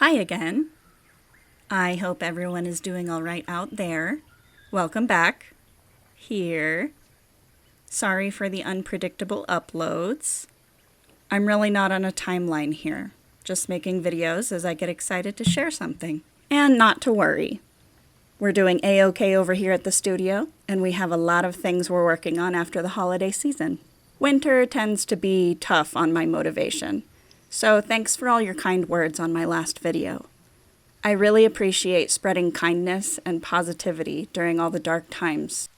Hi again. I hope everyone is doing all right out there. Welcome back. Here. Sorry for the unpredictable uploads. I'm really not on a timeline here, just making videos as I get excited to share something. And not to worry. We're doing A-OK over here at the studio, and we have a lot of things we're working on after the holiday season. Winter tends to be tough on my motivation, so thanks for all your kind words on my last video. I really appreciate spreading kindness and positivity during all the dark times.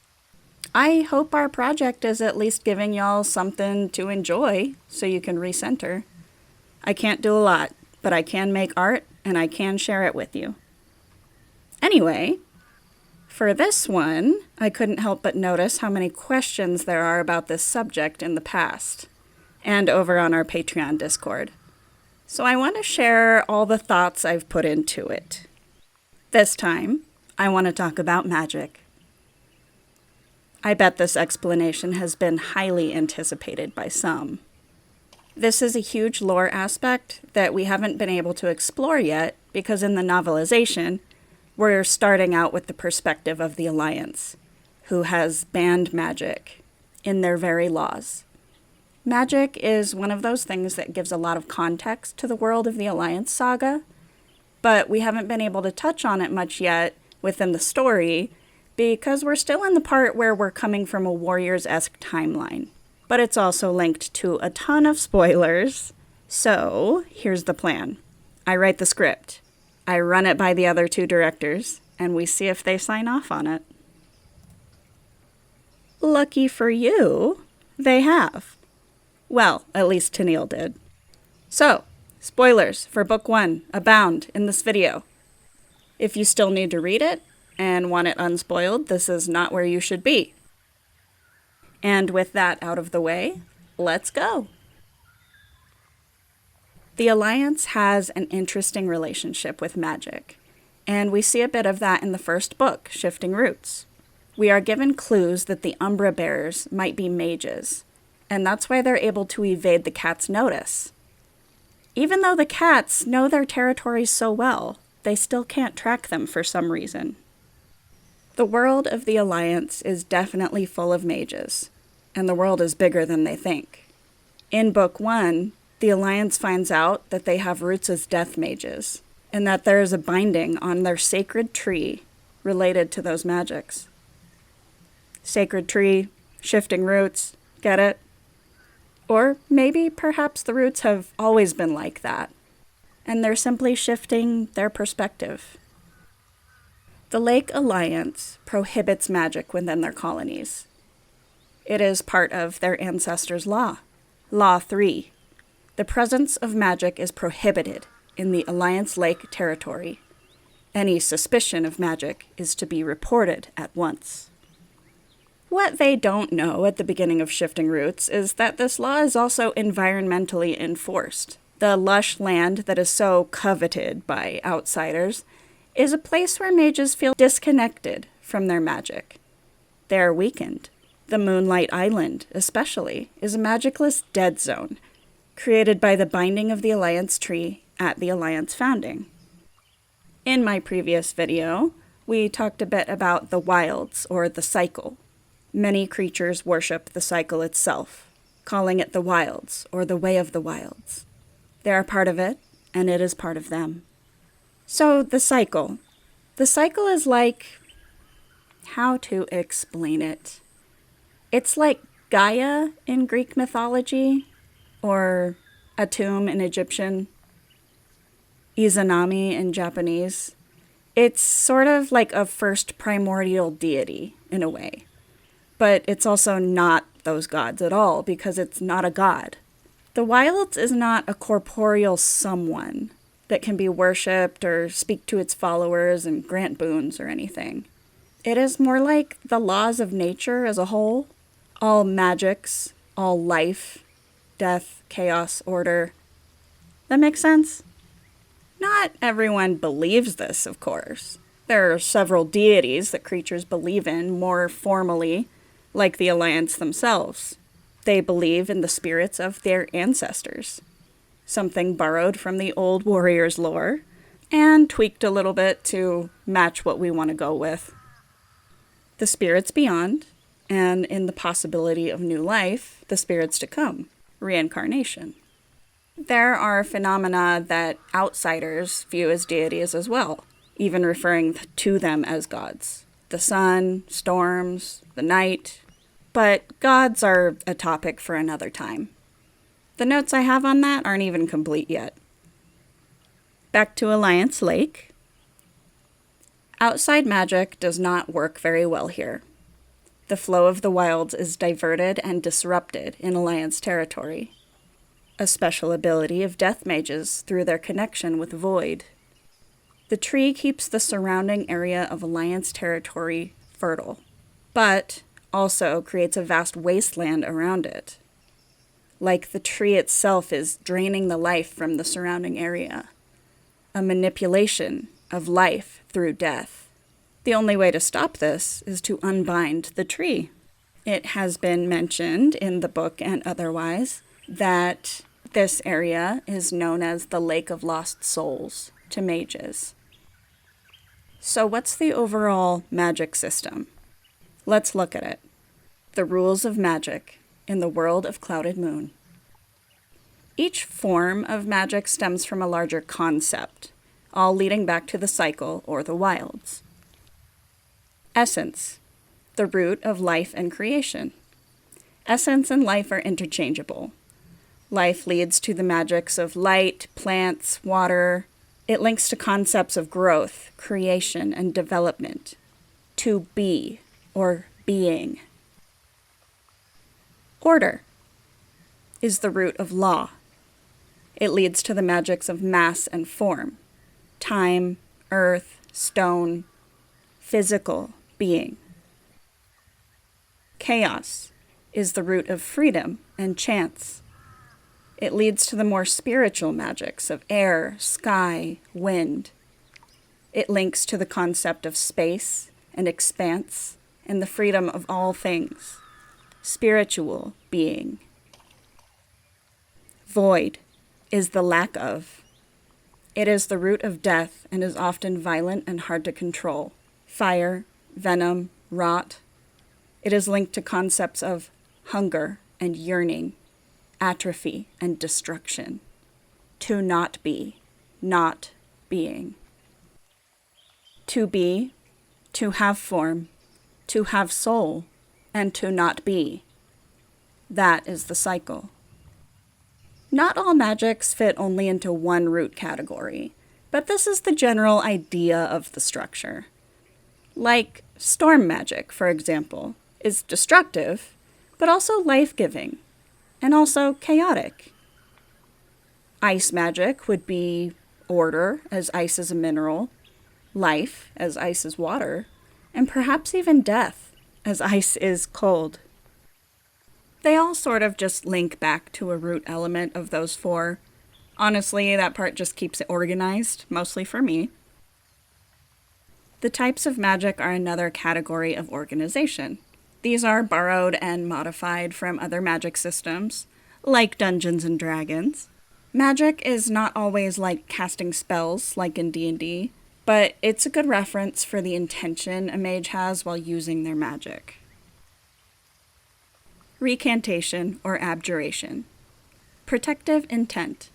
I hope our project is at least giving y'all something to enjoy so you can recenter. I can't do a lot, but I can make art and I can share it with you. Anyway, for this one, I couldn't help but notice how many questions there are about this subject in the past, and over on our Patreon Discord. So I want to share all the thoughts I've put into it. This time, I want to talk about magic. I bet this explanation has been highly anticipated by some. This is a huge lore aspect that we haven't been able to explore yet because in the novelization, we're starting out with the perspective of the Alliance, who has banned magic in their very laws. Magic is one of those things that gives a lot of context to the world of the Alliance saga, but we haven't been able to touch on it much yet within the story because we're still in the part where we're coming from a Warriors-esque timeline. But it's also linked to a ton of spoilers. So, here's the plan. I write the script, I run it by the other two directors, and we see if they sign off on it. Lucky for you, they have. Well, at least Tennille did. So, spoilers for Book 1 abound in this video. If you still need to read it and want it unspoiled, this is not where you should be. And with that out of the way, let's go. The Alliance has an interesting relationship with magic, and we see a bit of that in the first book, Shifting Roots. We are given clues that the Umbra Bearers might be mages, and that's why they're able to evade the cats' notice. Even though the cats know their territories so well, they still can't track them for some reason. The world of the Alliance is definitely full of mages, and the world is bigger than they think. In Book 1, the Alliance finds out that they have roots as death mages, and that there is a binding on their sacred tree related to those magics. Sacred tree, shifting roots, get it? Or maybe perhaps the roots have always been like that, and they're simply shifting their perspective. The Lake Alliance prohibits magic within their colonies. It is part of their ancestors' law, Law 3. The presence of magic is prohibited in the Alliance Lake territory. Any suspicion of magic is to be reported at once. What they don't know at the beginning of Shifting Roots is that this law is also environmentally enforced. The lush land that is so coveted by outsiders is a place where mages feel disconnected from their magic. They are weakened. The Moonlight Island, especially, is a magicless dead zone, created by the binding of the Alliance tree at the Alliance founding. In my previous video, we talked a bit about the wilds, or the cycle. Many creatures worship the cycle itself, calling it the wilds, or the way of the wilds. They are part of it, and it is part of them. So, the cycle. The cycle is like... how to explain it? It's like Gaia in Greek mythology, or Atum in Egyptian, Izanami in Japanese. It's sort of like a first primordial deity, in a way. But it's also not those gods at all, because it's not a god. The wilds is not a corporeal someone that can be worshipped or speak to its followers and grant boons or anything. It is more like the laws of nature as a whole. All magics, all life, death, chaos, order. That makes sense? Not everyone believes this, of course. There are several deities that creatures believe in more formally, like the Alliance themselves. They believe in the spirits of their ancestors, something borrowed from the old Warriors lore, and tweaked a little bit to match what we want to go with. The spirits beyond, and in the possibility of new life, the spirits to come, reincarnation. There are phenomena that outsiders view as deities as well, even referring to them as gods. The sun, storms, the night. But gods are a topic for another time. The notes I have on that aren't even complete yet. Back to Alliance Lake. Outside magic does not work very well here. The flow of the wilds is diverted and disrupted in Alliance territory. A special ability of death mages through their connection with Void. The tree keeps the surrounding area of Alliance territory fertile, but also creates a vast wasteland around it. Like the tree itself is draining the life from the surrounding area. A manipulation of life through death. The only way to stop this is to unbind the tree. It has been mentioned in the book and otherwise that this area is known as the Lake of Lost Souls to mages. So what's the overall magic system? Let's look at it. The rules of magic in the world of Clouded Moon. Each form of magic stems from a larger concept, all leading back to the cycle or the wilds. Essence, the root of life and creation. Essence and life are interchangeable. Life leads to the magics of light, plants, water. It links to concepts of growth, creation, and development. To be, or being. Order is the root of law. It leads to the magics of mass and form. Time, earth, stone, physical being. Chaos is the root of freedom and chance. It leads to the more spiritual magics of air, sky, wind. It links to the concept of space and expanse and the freedom of all things. Spiritual being. Void is the lack of. It is the root of death and is often violent and hard to control. Fire, venom, rot. It is linked to concepts of hunger and yearning, atrophy and destruction. To not be, not being. To be, to have form, to have soul, and to not be. That is the cycle. Not all magics fit only into one root category, but this is the general idea of the structure. Like storm magic, for example, is destructive, but also life-giving, and also chaotic. Ice magic would be order, as ice is a mineral, life, as ice is water, and perhaps even death, as ice is cold. They all sort of just link back to a root element of those four. Honestly, that part just keeps it organized, mostly for me. The types of magic are another category of organization. These are borrowed and modified from other magic systems, like Dungeons and Dragons. Magic is not always like casting spells, like in D&D, but it's a good reference for the intention a mage has while using their magic. Recantation or abjuration. Protective intent,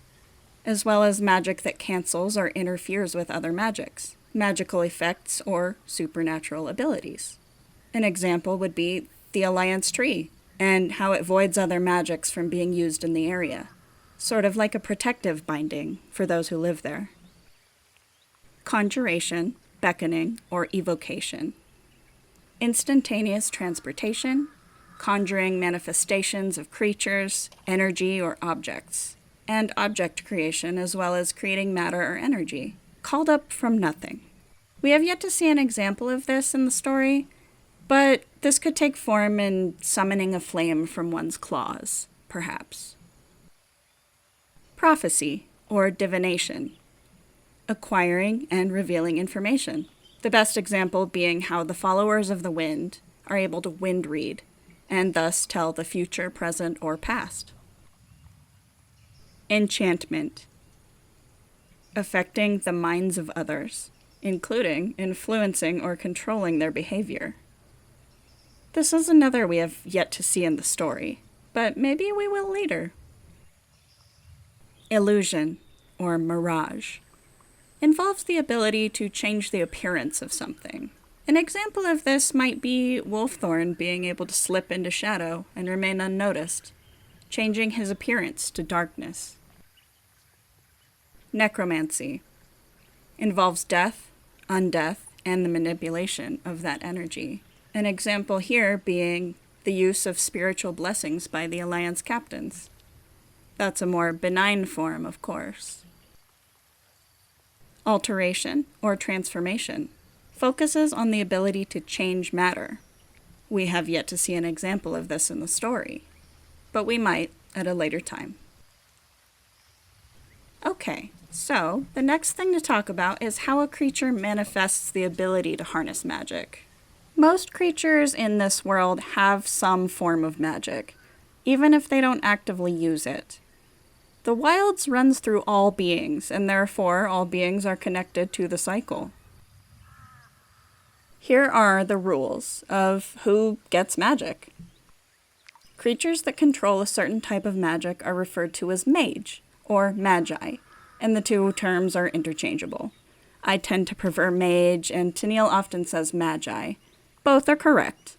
as well as magic that cancels or interferes with other magics, magical effects, or supernatural abilities. An example would be the Alliance Tree, and how it voids other magics from being used in the area, sort of like a protective binding for those who live there. Conjuration, beckoning, or evocation. Instantaneous transportation, conjuring manifestations of creatures, energy, or objects, and object creation, as well as creating matter or energy, called up from nothing. We have yet to see an example of this in the story, but this could take form in summoning a flame from one's claws, perhaps. Prophecy, or divination. Acquiring and revealing information. The best example being how the followers of the wind are able to wind read, and thus tell the future, present, or past. Enchantment. affecting the minds of others, including influencing or controlling their behavior. This is another we have yet to see in the story, but maybe we will later. Illusion, or mirage, involves the ability to change the appearance of something. An example of this might be Wolfthorn being able to slip into shadow and remain unnoticed, changing his appearance to darkness. Necromancy involves death, undeath, and the manipulation of that energy. An example here being the use of spiritual blessings by the Alliance captains. That's a more benign form, of course. Alteration, or transformation, focuses on the ability to change matter. We have yet to see an example of this in the story, but we might at a later time. Okay, so the next thing to talk about is how a creature manifests the ability to harness magic. Most creatures in this world have some form of magic, even if they don't actively use it. The wilds runs through all beings, and therefore all beings are connected to the cycle. Here are the rules of who gets magic. Creatures that control a certain type of magic are referred to as mage, or magi, and the two terms are interchangeable. I tend to prefer mage, and Tennille often says magi. Both are correct.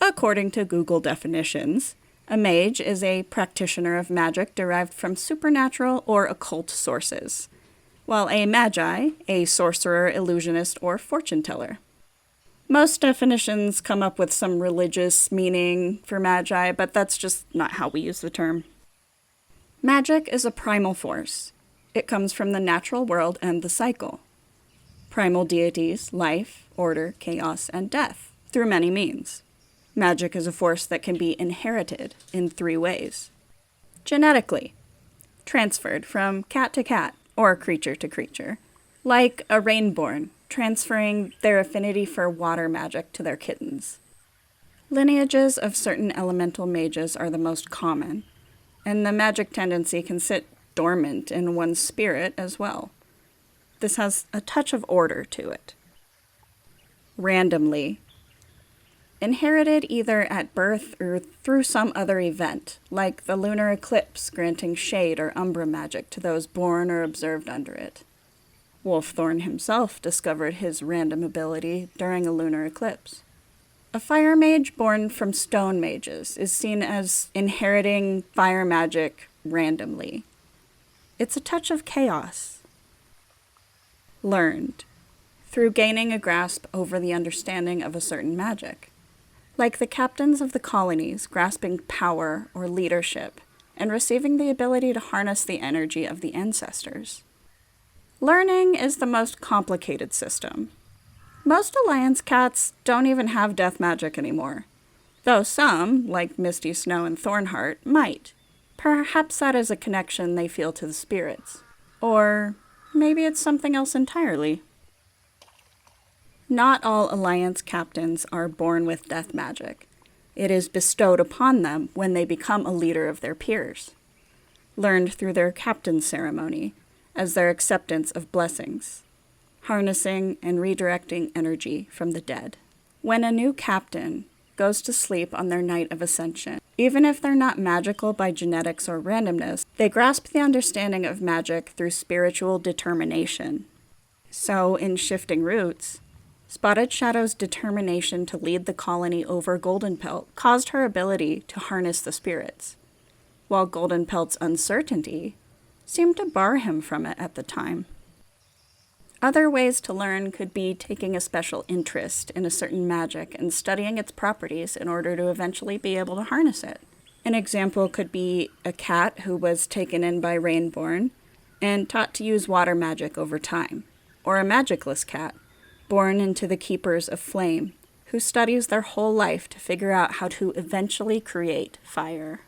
According to Google definitions, a mage is a practitioner of magic derived from supernatural or occult sources, while a magi, a sorcerer, illusionist, or fortune teller. Most definitions come up with some religious meaning for magi, but that's just not how we use the term. Magic is a primal force. It comes from the natural world and the cycle. Primal deities, life, order, chaos, and death, through many means. Magic is a force that can be inherited in 3 ways. Genetically, transferred from cat to cat, or creature to creature, like a rainborn transferring their affinity for water magic to their kittens. Lineages of certain elemental mages are the most common, and the magic tendency can sit dormant in one's spirit as well. This has a touch of order to it. Randomly, inherited either at birth or through some other event, like the lunar eclipse granting shade or umbra magic to those born or observed under it. Wolfthorn himself discovered his random ability during a lunar eclipse. A fire mage born from stone mages is seen as inheriting fire magic randomly. It's a touch of chaos. Learned, through gaining a grasp over the understanding of a certain magic. Like the captains of the colonies grasping power or leadership and receiving the ability to harness the energy of the ancestors. Learning is the most complicated system. Most Alliance cats don't even have death magic anymore, though some, like Misty Snow and Thornheart, might. Perhaps that is a connection they feel to the spirits. Or maybe it's something else entirely. Not all Alliance captains are born with death magic. It is bestowed upon them when they become a leader of their peers, learned through their captain ceremony as their acceptance of blessings, harnessing and redirecting energy from the dead. When a new captain goes to sleep on their night of ascension, even if they're not magical by genetics or randomness, they grasp the understanding of magic through spiritual determination. So, in Shifting Roots, Spotted Shadow's determination to lead the colony over Goldenpelt caused her ability to harness the spirits, while Goldenpelt's uncertainty seemed to bar him from it at the time. Other ways to learn could be taking a special interest in a certain magic and studying its properties in order to eventually be able to harness it. An example could be a cat who was taken in by Rainborn and taught to use water magic over time, or a magicless cat born into the Keepers of Flame, who studies their whole life to figure out how to eventually create fire.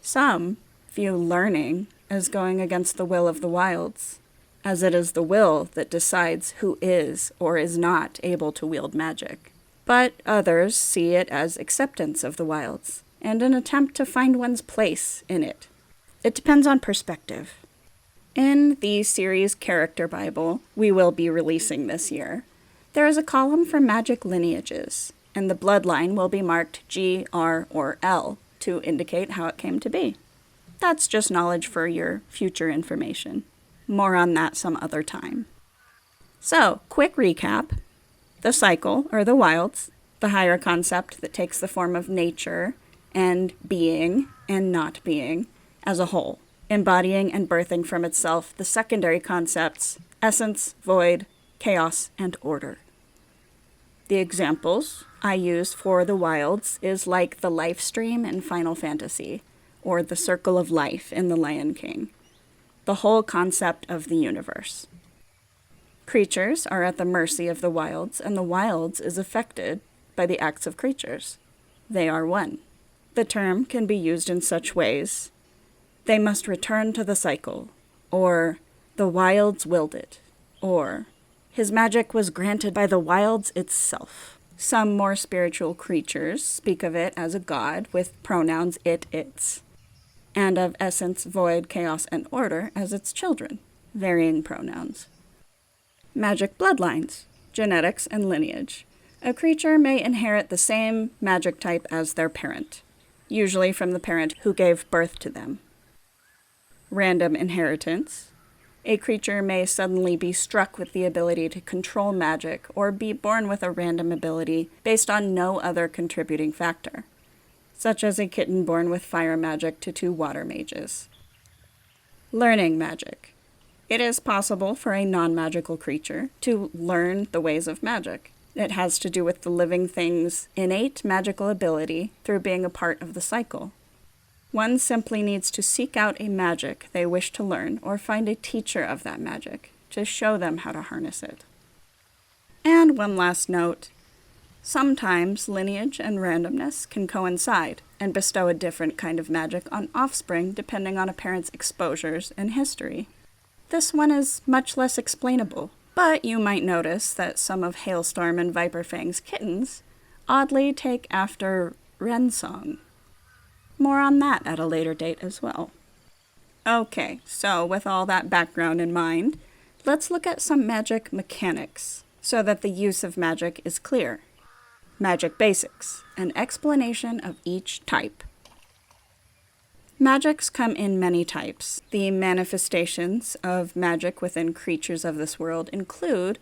Some view learning as going against the will of the wilds, as it is the will that decides who is or is not able to wield magic. But others see it as acceptance of the wilds, and an attempt to find one's place in it. It depends on perspective. In the series Character Bible we will be releasing this year, there is a column for magic lineages, and the bloodline will be marked G, R, or L to indicate how it came to be. That's just knowledge for your future information. More on that some other time. So, quick recap. The cycle, or the wilds, the higher concept that takes the form of nature and being and not being as a whole, embodying and birthing from itself the secondary concepts, essence, void, chaos, and order. The examples I use for the wilds is like the life stream in Final Fantasy, or the circle of life in The Lion King, the whole concept of the universe. Creatures are at the mercy of the wilds, and the wilds is affected by the acts of creatures. They are one. The term can be used in such ways: they must return to the cycle, or the wilds willed it, or his magic was granted by the wilds itself. Some more spiritual creatures speak of it as a god with pronouns it, its, and of essence, void, chaos, and order as its children, varying pronouns. Magic bloodlines, genetics, and lineage. A creature may inherit the same magic type as their parent, usually from the parent who gave birth to them. Random inheritance. A creature may suddenly be struck with the ability to control magic or be born with a random ability based on no other contributing factor, such as a kitten born with fire magic to 2 water mages. Learning magic. It is possible for a non-magical creature to learn the ways of magic. It has to do with the living thing's innate magical ability through being a part of the cycle. One simply needs to seek out a magic they wish to learn or find a teacher of that magic to show them how to harness it. And one last note. Sometimes lineage and randomness can coincide and bestow a different kind of magic on offspring depending on a parent's exposures and history. This one is much less explainable, but you might notice that some of Hailstorm and Viperfang's kittens oddly take after Wren Song. More on that at a later date as well. Okay, so with all that background in mind, let's look at some magic mechanics so that the use of magic is clear. Magic basics, an explanation of each type. Magics come in many types. The manifestations of magic within creatures of this world include,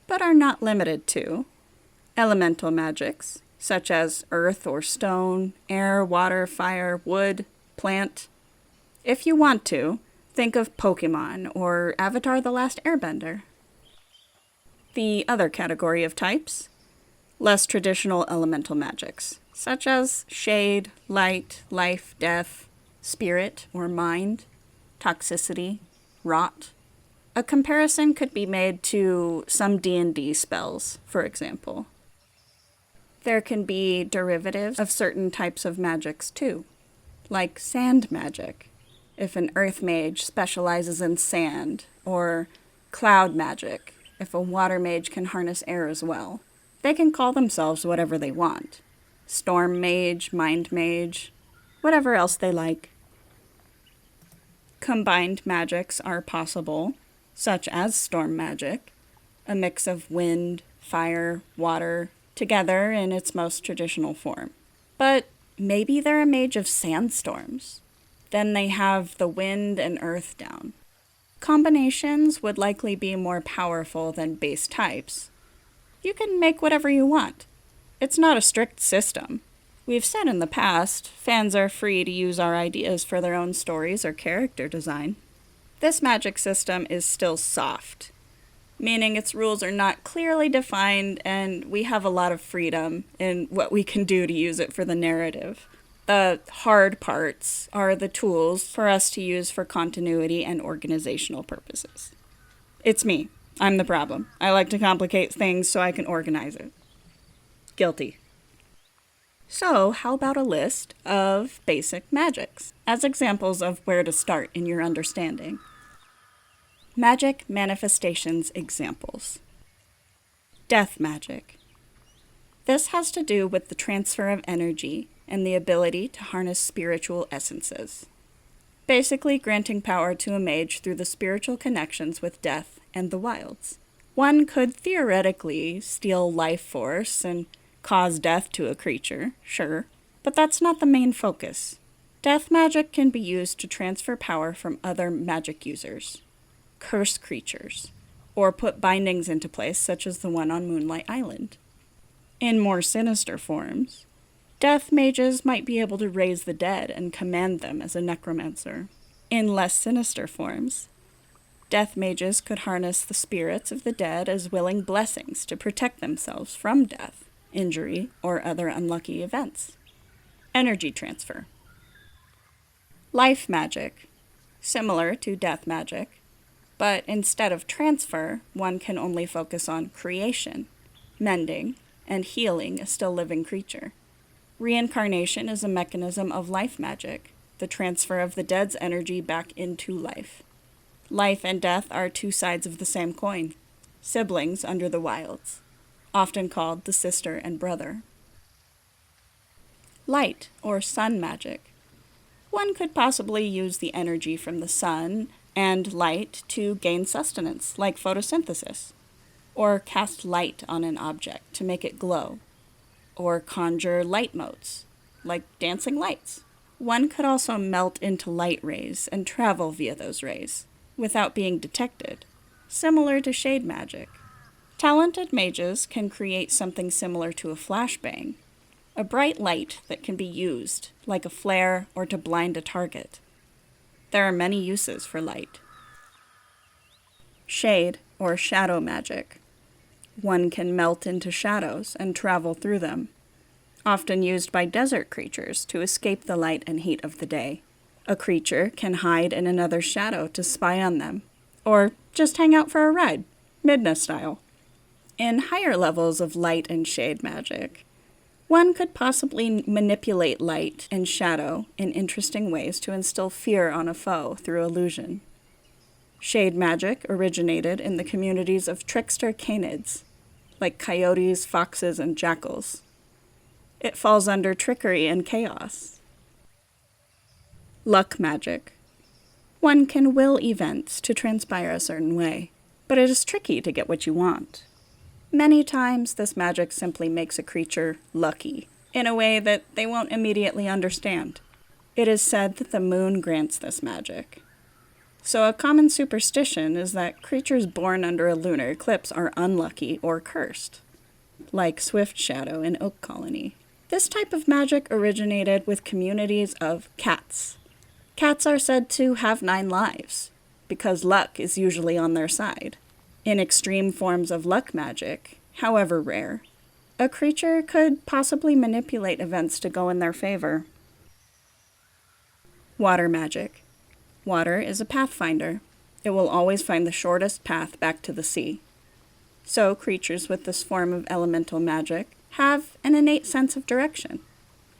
but are not limited to, elemental magics, such as earth or stone, air, water, fire, wood, plant. If you want to, think of Pokemon or Avatar: The Last Airbender. The other category of types, less traditional elemental magics, such as shade, light, life, death, spirit or mind, toxicity, rot. A comparison could be made to some D&D spells, for example. There can be derivatives of certain types of magics too, like sand magic, if an earth mage specializes in sand, or cloud magic, if a water mage can harness air as well. They can call themselves whatever they want. Storm mage, mind mage, whatever else they like. Combined magics are possible, such as storm magic, a mix of wind, fire, water, together in its most traditional form. But maybe they're a mage of sandstorms. Then they have the wind and earth down. Combinations would likely be more powerful than base types. You can make whatever you want. It's not a strict system. We've said in the past, fans are free to use our ideas for their own stories or character design. This magic system is still soft, meaning its rules are not clearly defined and we have a lot of freedom in what we can do to use it for the narrative. The hard parts are the tools for us to use for continuity and organizational purposes. It's me. I'm the problem. I like to complicate things so I can organize it. Guilty. So, how about a list of basic magics as examples of where to start in your understanding? Magic manifestations examples. Death magic. This has to do with the transfer of energy and the ability to harness spiritual essences. basically granting power to a mage through the spiritual connections with death and the wilds. One could theoretically steal life force and cause death to a creature, sure, but that's not the main focus. Death magic can be used to transfer power from other magic users, curse creatures, or put bindings into place such as the one on Moonlight Island. In more sinister forms, death mages might be able to raise the dead and command them as a necromancer. In less sinister forms, death mages could harness the spirits of the dead as willing blessings to protect themselves from death, injury, or other unlucky events. Energy transfer. Life magic, similar to death magic, but instead of transfer, one can only focus on creation, mending, and healing a still living creature. Reincarnation is a mechanism of life magic, the transfer of the dead's energy back into life. Life and death are two sides of the same coin, siblings under the wilds, often called the sister and brother. Light or sun magic. One could possibly use the energy from the sun and light to gain sustenance, like photosynthesis, or cast light on an object to make it glow, or conjure light motes, like dancing lights. One could also melt into light rays and travel via those rays, without being detected, similar to shade magic. Talented mages can create something similar to a flashbang, a bright light that can be used, like a flare or to blind a target. There are many uses for light. Shade or shadow magic. One can melt into shadows and travel through them, often used by desert creatures to escape the light and heat of the day. A creature can hide in another's shadow to spy on them, or just hang out for a ride, Midna style. In higher levels of light and shade magic, one could possibly manipulate light and shadow in interesting ways to instill fear on a foe through illusion. Shade magic originated in the communities of trickster canids, like coyotes, foxes, and jackals. It falls under trickery and chaos. Luck magic. One can will events to transpire a certain way, but it is tricky to get what you want. Many times, this magic simply makes a creature lucky, in a way that they won't immediately understand. It is said that the moon grants this magic. So a common superstition is that creatures born under a lunar eclipse are unlucky or cursed, like Swift Shadow in Oak Colony. This type of magic originated with communities of cats. Cats are said to have 9 lives, because luck is usually on their side. In extreme forms of luck magic, however rare, a creature could possibly manipulate events to go in their favor. Water magic. Water is a pathfinder. It will always find the shortest path back to the sea. So creatures with this form of elemental magic have an innate sense of direction,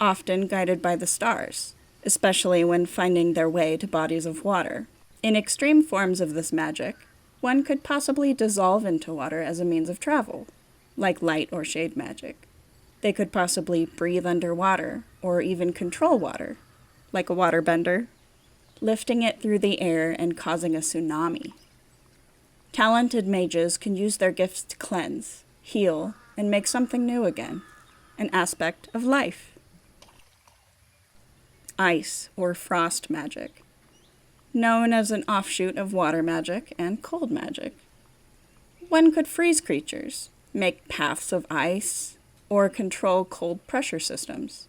often guided by the stars, especially when finding their way to bodies of water. In extreme forms of this magic, one could possibly dissolve into water as a means of travel, like light or shade magic. They could possibly breathe underwater, or even control water, like a waterbender, lifting it through the air and causing a tsunami. Talented mages can use their gifts to cleanse, heal, and make something new again, an aspect of life. Ice or frost magic. Known as an offshoot of water magic and cold magic. One could freeze creatures, make paths of ice, or control cold pressure systems.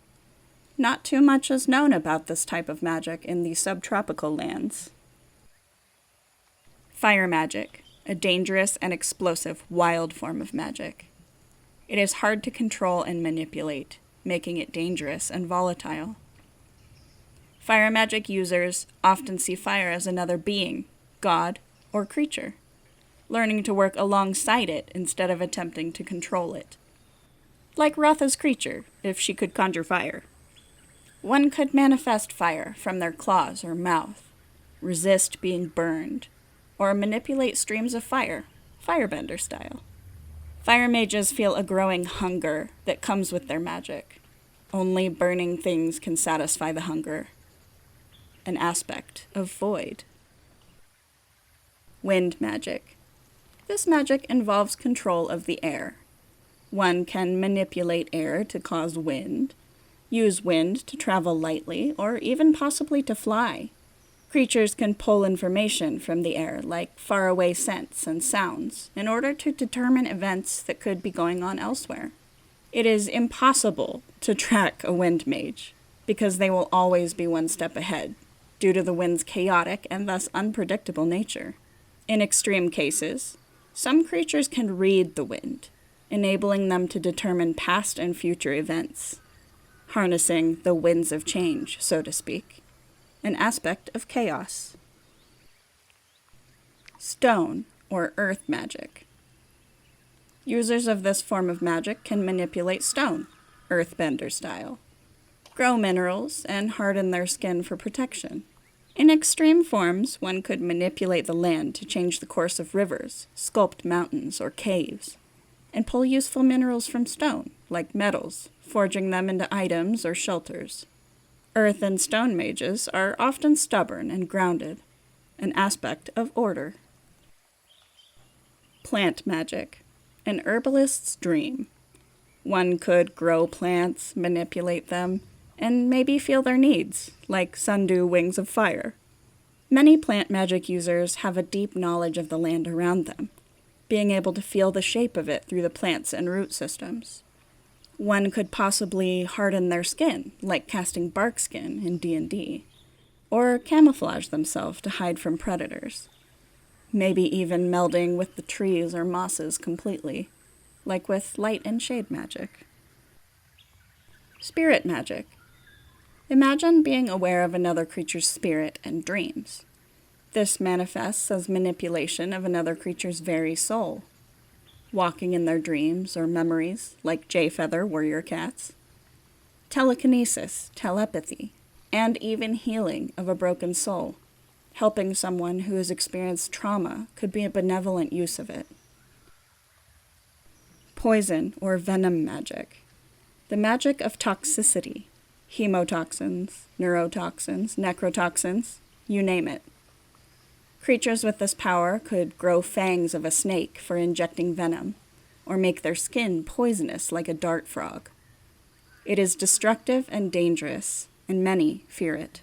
Not too much is known about this type of magic in the subtropical lands. Fire magic, a dangerous and explosive wild form of magic. It is hard to control and manipulate, making it dangerous and volatile. Fire magic users often see fire as another being, god, or creature, learning to work alongside it instead of attempting to control it. Like Ratha's creature, if she could conjure fire. One could manifest fire from their claws or mouth, resist being burned, or manipulate streams of fire, firebender style. Fire mages feel a growing hunger that comes with their magic. Only burning things can satisfy the hunger. an aspect of void. Wind magic. This magic involves control of the air. One can manipulate air to cause wind, use wind to travel lightly, or even possibly to fly. Creatures can pull information from the air, like faraway scents and sounds, in order to determine events that could be going on elsewhere. It is impossible to track a wind mage, because they will always be one step ahead, due to the wind's chaotic and thus unpredictable nature. In extreme cases, some creatures can read the wind, enabling them to determine past and future events, harnessing the winds of change, so to speak, an aspect of chaos. Stone, or earth magic. Users of this form of magic can manipulate stone, earthbender style, grow minerals, and harden their skin for protection. In extreme forms, one could manipulate the land to change the course of rivers, sculpt mountains or caves, and pull useful minerals from stone, like metals, forging them into items or shelters. Earth and stone mages are often stubborn and grounded, an aspect of order. Plant magic, an herbalist's dream. One could grow plants, manipulate them, and maybe feel their needs, like sundew wings of fire. Many plant magic users have a deep knowledge of the land around them, being able to feel the shape of it through the plants and root systems. One could possibly harden their skin, like casting bark skin in D&D, or camouflage themselves to hide from predators. Maybe even melding with the trees or mosses completely, like with light and shade magic. Spirit magic. Imagine being aware of another creature's spirit and dreams. This manifests as manipulation of another creature's very soul, walking in their dreams or memories, like Jayfeather warrior cats. Telekinesis, telepathy, and even healing of a broken soul. Helping someone who has experienced trauma could be a benevolent use of it. Poison or venom magic. The magic of toxicity. Hemotoxins, neurotoxins, necrotoxins, you name it. Creatures with this power could grow fangs of a snake for injecting venom, or make their skin poisonous like a dart frog. It is destructive and dangerous, and many fear it.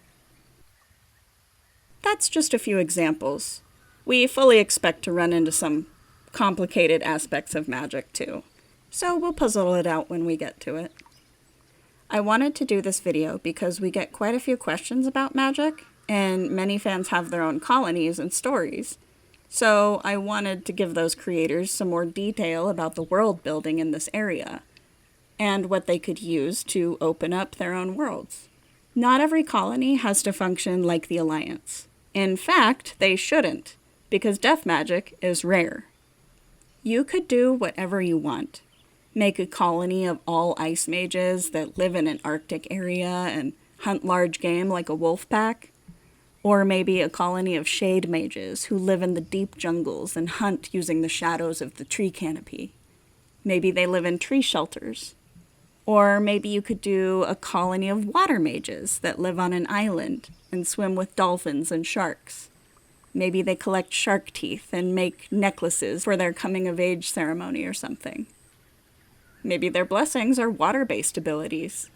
That's just a few examples. We fully expect to run into some complicated aspects of magic too, so we'll puzzle it out when we get to it. I wanted to do this video because we get quite a few questions about magic, and many fans have their own colonies and stories. So I wanted to give those creators some more detail about the world building in this area, and what they could use to open up their own worlds. Not every colony has to function like the Alliance. In fact, they shouldn't, because death magic is rare. You could do whatever you want. Make a colony of all ice mages that live in an Arctic area and hunt large game like a wolf pack. Or maybe a colony of shade mages who live in the deep jungles and hunt using the shadows of the tree canopy. Maybe they live in tree shelters. Or maybe you could do a colony of water mages that live on an island and swim with dolphins and sharks. Maybe they collect shark teeth and make necklaces for their coming-of-age ceremony or something. Maybe their blessings are water-based abilities.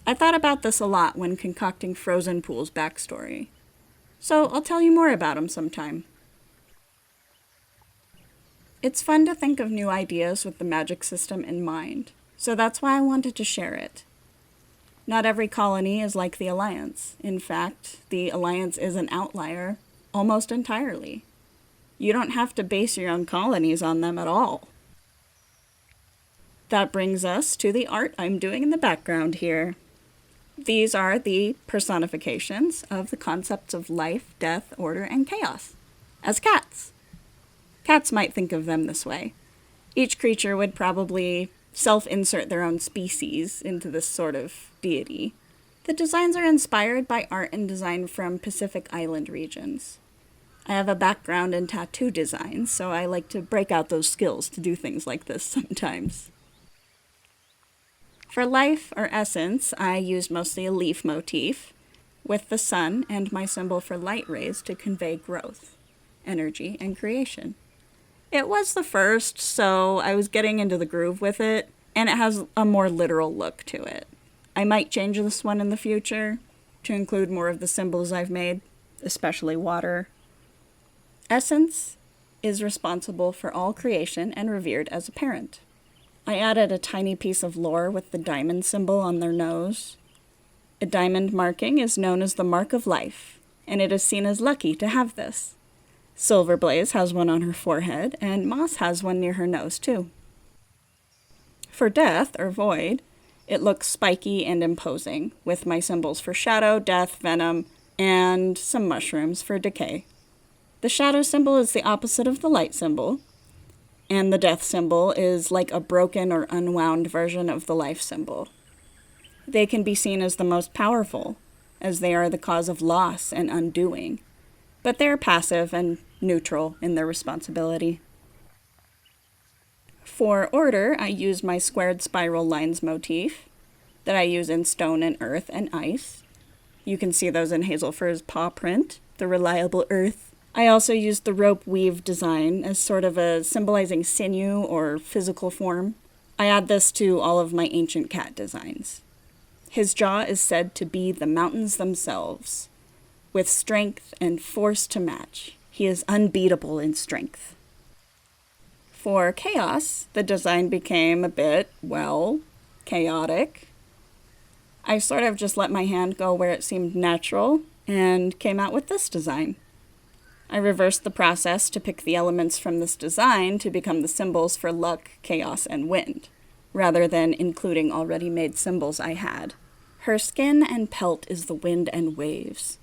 I thought about this a lot when concocting Frozen Pool's backstory, so I'll tell you more about him sometime. It's fun to think of new ideas with the magic system in mind, so that's why I wanted to share it. Not every colony is like the Alliance. In fact, the Alliance is an outlier almost entirely. You don't have to base your own colonies on them at all. That brings us to the art I'm doing in the background here. These are the personifications of the concepts of life, death, order, and chaos, as cats. Cats might think of them this way. Each creature would probably self-insert their own species into this sort of deity. The designs are inspired by art and design from Pacific Island regions. I have a background in tattoo design, so I like to break out those skills to do things like this sometimes. For life, or essence, I used mostly a leaf motif, with the sun and my symbol for light rays to convey growth, energy, and creation. It was the first, so I was getting into the groove with it, and it has a more literal look to it. I might change this one in the future to include more of the symbols I've made, especially water. Essence is responsible for all creation and revered as a parent. I added a tiny piece of lore with the diamond symbol on their nose. A diamond marking is known as the mark of life, and it is seen as lucky to have this. Silverblaze has one on her forehead, and Moss has one near her nose too. For death, or void, it looks spiky and imposing, with my symbols for shadow, death, venom, and some mushrooms for decay. The shadow symbol is the opposite of the light symbol, and the death symbol is like a broken or unwound version of the life symbol. They can be seen as the most powerful, as they are the cause of loss and undoing, but they are passive and neutral in their responsibility. For order, I used my squared spiral lines motif that I use in stone and earth and ice. You can see those in Hazelfur's paw print, the reliable earth. I also used the rope weave design as sort of a symbolizing sinew or physical form. I add this to all of my ancient cat designs. His jaw is said to be the mountains themselves, with strength and force to match. He is unbeatable in strength. For chaos, the design became a bit, chaotic. I sort of just let my hand go where it seemed natural and came out with this design. I reversed the process to pick the elements from this design to become the symbols for luck, chaos, and wind, rather than including already made symbols I had. Her skin and pelt is the wind and waves,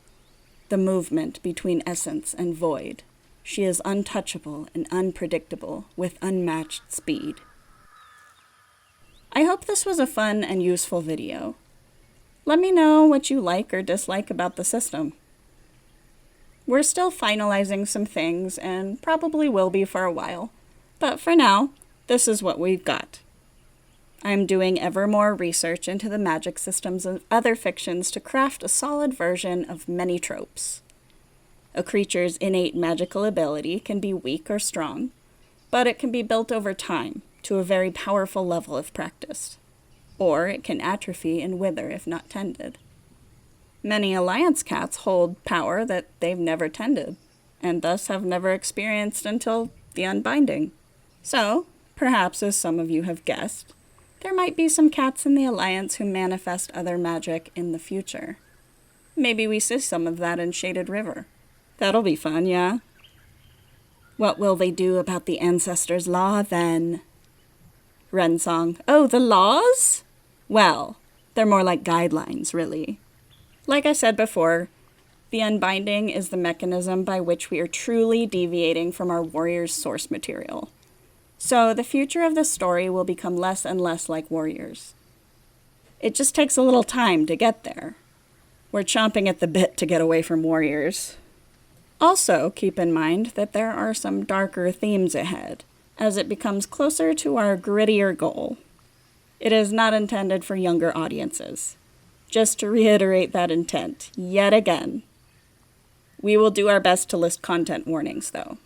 the movement between essence and void. She is untouchable and unpredictable, with unmatched speed. I hope this was a fun and useful video. Let me know what you like or dislike about the system. We're still finalizing some things, and probably will be for a while, but for now, this is what we've got. I'm doing ever more research into the magic systems of other fictions to craft a solid version of many tropes. A creature's innate magical ability can be weak or strong, but it can be built over time to a very powerful level if practiced, or it can atrophy and wither if not tended. Many Alliance cats hold power that they've never tended, and thus have never experienced until the unbinding. So, perhaps as some of you have guessed, there might be some cats in the Alliance who manifest other magic in the future. Maybe we see some of that in Shaded River. That'll be fun, yeah? What will they do about the Ancestors' Law, then? Wren song. Oh, the laws? Well, they're more like guidelines, really. Like I said before, the unbinding is the mechanism by which we are truly deviating from our warriors' source material. So the future of the story will become less and less like warriors. It just takes a little time to get there. We're chomping at the bit to get away from warriors. Also, keep in mind that there are some darker themes ahead, as it becomes closer to our grittier goal. It is not intended for younger audiences. Just to reiterate that intent, yet again. We will do our best to list content warnings, though.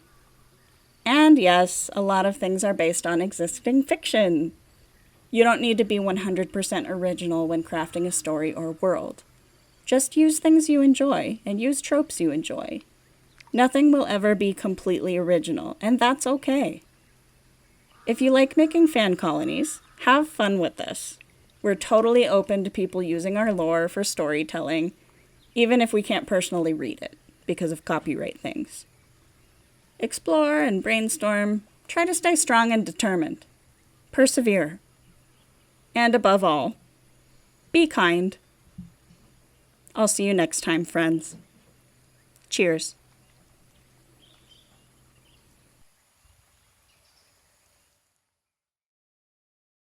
And yes, a lot of things are based on existing fiction. You don't need to be 100% original when crafting a story or world. Just use things you enjoy, and use tropes you enjoy. Nothing will ever be completely original, and that's okay. If you like making fan colonies, have fun with this. We're totally open to people using our lore for storytelling, even if we can't personally read it, because of copyright things. Explore and brainstorm. Try to stay strong and determined. Persevere. And above all, be kind. I'll see you next time, friends. Cheers.